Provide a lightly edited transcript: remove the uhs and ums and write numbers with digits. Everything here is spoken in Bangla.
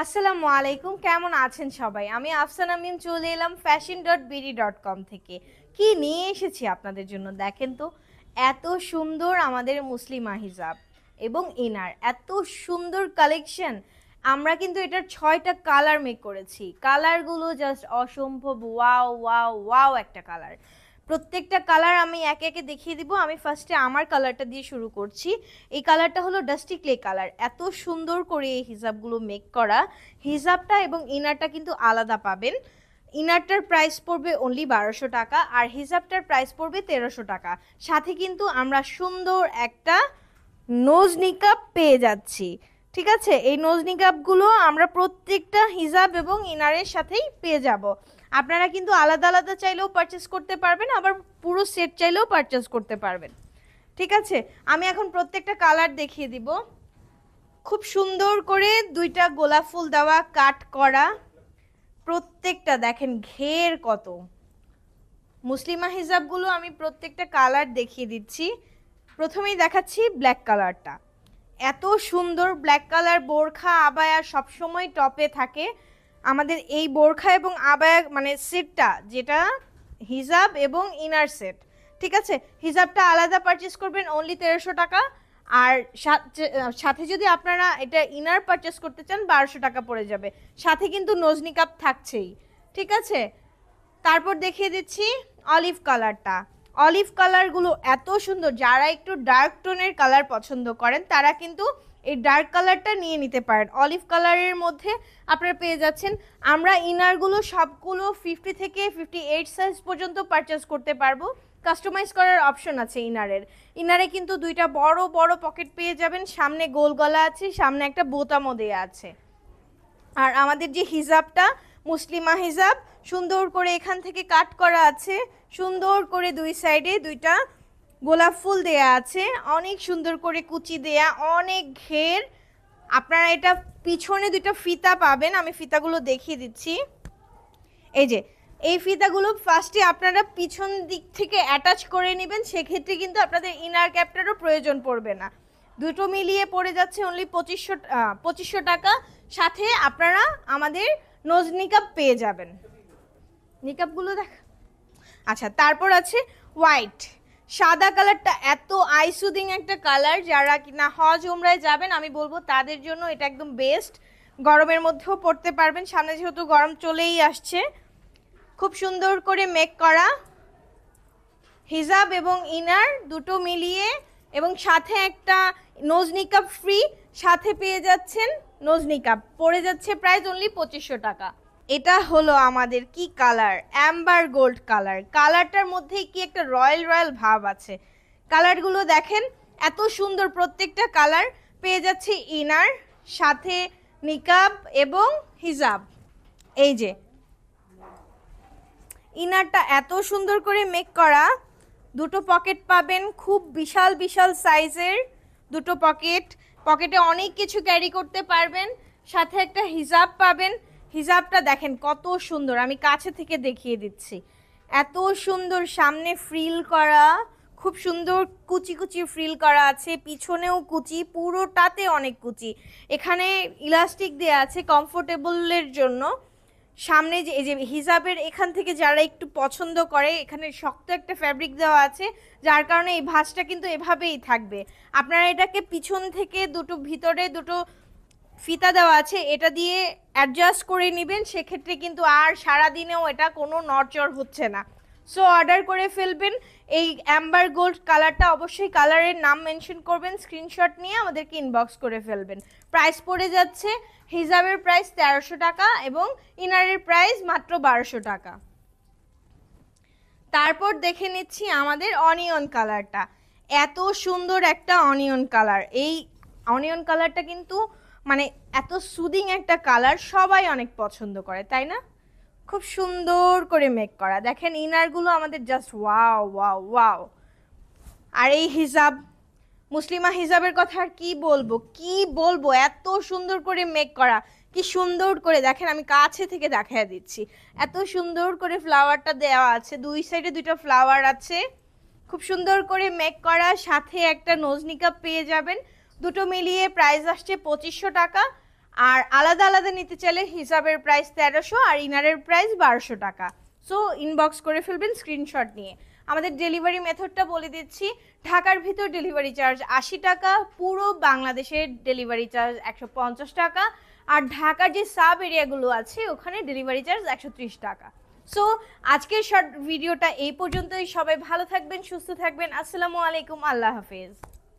আসসালামু আলাইকুম, কেমন আছেন সবাই? আমি আফসানা মিম চলে এলাম fashion.bd.com থেকে। কি নিয়ে এসেছি আপনাদের জন্য দেখেন তো। এত সুন্দর আমাদের মুসলিমা হিজাব এবং ইনার, এত সুন্দর কালেকশন। আমরা কিন্তু এটার 6টা কালার মেক করেছি। কালারগুলো জাস্ট অসম্ভব ওয়াও ওয়াও ওয়াও একটা কালার। প্রত্যেকটা কালার আমি একে একে দেখিয়ে দিব। আমি ফার্স্টে আমার কালারটা দিয়ে শুরু করছি। এই কালারটা হলো ডাস্টি ক্লে কালার। এত সুন্দর করে এই হিজাবগুলো মেক করা। হিজাবটা এবং ইনারটা কিন্তু আলাদা পাবেন। ইনারটার প্রাইস পড়বে অনলি 1200 টাকা, আর হিজাবটার প্রাইস পড়বে 1300 টাকা। সাথে কিন্তু আমরা সুন্দর একটা নোজ নিকাব পেয়ে যাচ্ছি। ঠিক আছে, এই নোজ নিকাবগুলো আমরা প্রত্যেকটা হিজাব এবং ইনারের সাথেই পেয়ে যাব। আপনারা কিন্তু আলাদা আলাদা চাইলেও পারচেস করতে পারবেন, আবার পুরো সেট চাইলেও পারচেস করতে পারবেন। ঠিক আছে, আমি এখন প্রত্যেকটা কালার দেখিয়ে দিব। খুব সুন্দর করে দুইটা গোলাপ ফুল দেওয়া কাট করা। প্রত্যেকটা দেখেন ঘের কত। মুসলিমা হিজাবগুলো আমি প্রত্যেকটা কালার দেখিয়ে দিচ্ছি। প্রথমেই দেখাচ্ছি ব্ল্যাক কালারটা। এত সুন্দর ব্ল্যাক কালার। বোরখা আবায়া সবসময় টপে থাকে। আমাদের এই বোরখা এবং আবায়া মানে সেটটা, যেটা হিজাব এবং ইনার সেট। ঠিক আছে, হিজাবটা আলাদা পারচেস করবেন অনলি 1300 টাকা, আর সাথে যদি আপনারা এটা ইনার পারচেস করতে চান 1200 টাকা পড়ে যাবে। সাথে কিন্তু নজনি কাপ থাকছেই। ঠিক আছে, তারপর দেখিয়ে দিচ্ছি অলিভ কালারটা। অলিভ কালারগুলো এত সুন্দর। যারা একটু ডার্ক টোনের কালার পছন্দ করেন তারা কিন্তু এই ডার্ক কালারটা নিয়ে নিতে পারেন। অলিভ কালারের মধ্যে আপনারা পেয়ে যাচ্ছেন। আমরা ইনারগুলো সবগুলো 50 থেকে 58 সাইজ পর্যন্ত পারচেস করতে পারবো। কাস্টমাইজ করার অপশন আছে ইনারের। ইনারে কিন্তু দুইটা বড় বড় পকেট পেয়ে যাবেন, সামনে গোল গলা আছে, সামনে একটা বোতামও দেয়া আছে। আর আমাদের যে হিজাবটা মুসলিমা হিজাব, সুন্দর করে এখান থেকে কাট করা আছে, সুন্দর করে দুই সাইডে দুইটা গোলাপ ফুল দেয়া আছে, অনেক সুন্দর করে কুচি দেয়া, অনেক ঘের। আপনারা এটা পিছনে দুইটা ফিতা পাবেন, আমি ফিতাগুলো দেখিয়ে দিচ্ছি। এই যে এই ফিতাগুলো ফার্স্টে আপনারা পিছন দিক থেকে অ্যাটাচ করে নেবেন, সেক্ষেত্রে কিন্তু আপনাদের ইনার ক্যাপটারও প্রয়োজন পড়বে না। দুটো মিলিয়ে পড়ে যাচ্ছে অনলি 2500 টাকা। সাথে আপনারা আমাদের নোজ নিকাব পেয়ে যাবেন। নিকাবগুলো দেখ। আচ্ছা, তারপর আছে হোয়াইট। সাদা কালারটা এত আইসুদিং একটা কালার। যারা কিনা হজ উমরায় যাবেন আমি বলবো তাদের জন্য এটা একদম বেস্ট। গরমের মধ্যেও পড়তে পারবেন, সামনে যেহেতু গরম চলেই আসছে। খুব সুন্দর করে মেক করা হিজাব এবং ইনার দুটো মিলিয়ে, এবং সাথে একটা নোজ নিকাব ফ্রি। সাথে পেয়ে যাচ্ছেন নোজ নিকাব, পড়ে যাচ্ছে প্রাইস অনলি 2500 টাকা। এটা হলো আমাদের কি কালার, অ্যাম্বার গোল্ড কালার। কালারটার মধ্যেই কি একটা রয়্যাল রয়্যাল ভাব আছে। কালারগুলো দেখেন এত সুন্দর। প্রত্যেকটা কালার পেয়ে যাচ্ছে ইনার, সাথে নিকাব এবং হিজাব। এই যে ইনারটা এত সুন্দর করে মেক করা। দুটো পকেট পাবেন, খুব বিশাল বিশাল সাইজের দুটো পকেট। পকেটে অনেক কিছু ক্যারি করতে পারবেন। সাথে একটা হিজাব পাবেন। হিজাবটা দেখেন কত সুন্দর, আমি কাছে থেকে দেখিয়ে দিচ্ছি। এত সুন্দর, সামনে ফ্রিল করা, খুব সুন্দর কুচি কুচি ফ্রিল করা আছে, পিছনেও কুচি, পুরোটাতে অনেক কুচি। এখানে ইলাস্টিক দেওয়া আছে কমফোর্টেবলের জন্য। সামনে যে এই যে হিজাবের এখান থেকে যারা একটু পছন্দ করে, এখানে শক্ত একটা ফ্যাব্রিক দেওয়া আছে, যার কারণে এই ভাঁজটা কিন্তু এভাবেই থাকবে। আপনারা এটাকে পিছন থেকে দুটো ভিতরে দুটো ফিতা দেওয়া আছে, এটা দিয়ে অ্যাডজাস্ট করে নেবেন। সেক্ষেত্রে কিন্তু আর সারা দিনেও এটা কোনো নড়চড় হচ্ছে না। সো অর্ডার করে ফেলবেন। এই অ্যাম্বার গোল্ড কালারটা অবশ্যই কালারের নাম মেনশন করবেন, স্ক্রিনশট নিয়ে আমাদেরকে ইনবক্স করে ফেলবেন। প্রাইস পড়ে যাচ্ছে হিজাবের প্রাইস 1300 টাকা এবং ইনারের প্রাইস মাত্র 1200 টাকা। তারপর দেখে নিচ্ছি আমাদের অনিয়ন কালারটা। এত সুন্দর একটা অনিয়ন কালার। এই অনিয়ন কালারটা কিন্তু মানে এত সুদিং একটা কালার, সবাই অনেক পছন্দ করে, তাই না? খুব সুন্দর করে মেক করা। দেখেন ইনারগুলো আমাদের জাস্ট ওয়াও ওয়াও ওয়াও। আর এই হিজাব, মুসলিমা হিজাবের কথা আর কি বলবো, কি বলবো, এত সুন্দর করে মেক করা। কি সুন্দর করে দেখেন, আমি কাছে থেকে দেখায় দিচ্ছি। এত সুন্দর করে ফ্লাওয়ারটা দেওয়া আছে, দুই সাইডে দুইটা ফ্লাওয়ার আছে, খুব সুন্দর করে মেক করা। সাথে একটা নোজ নিকাব পেয়ে যাবেন। দুটো মিলিয়ে প্রাইস আসছে 2500 টাকা। আর আলাদা আলাদা নিতে চাইলে হিজাবের প্রাইস 1300 আর ইনারের প্রাইস 1200 টাকা। সো ইনবক্স করে ফেলবেন স্ক্রিনশট নিয়ে। আমাদের ডেলিভারি মেথডটা বলে দিচ্ছি। ঢাকার ভিতর ডেলিভারি চার্জ 80 টাকা, পুরো বাংলাদেশের ডেলিভারি চার্জ 150 টাকা, আর ঢাকার যে সাব এরিয়াগুলো আছে ওখানে ডেলিভারি চার্জ 130 টাকা। সো আজকের শর্ট ভিডিওটা এই পর্যন্তই। সবাই ভালো থাকবেন, সুস্থ থাকবেন। আসসালামু আলাইকুম, আল্লাহ হাফেজ।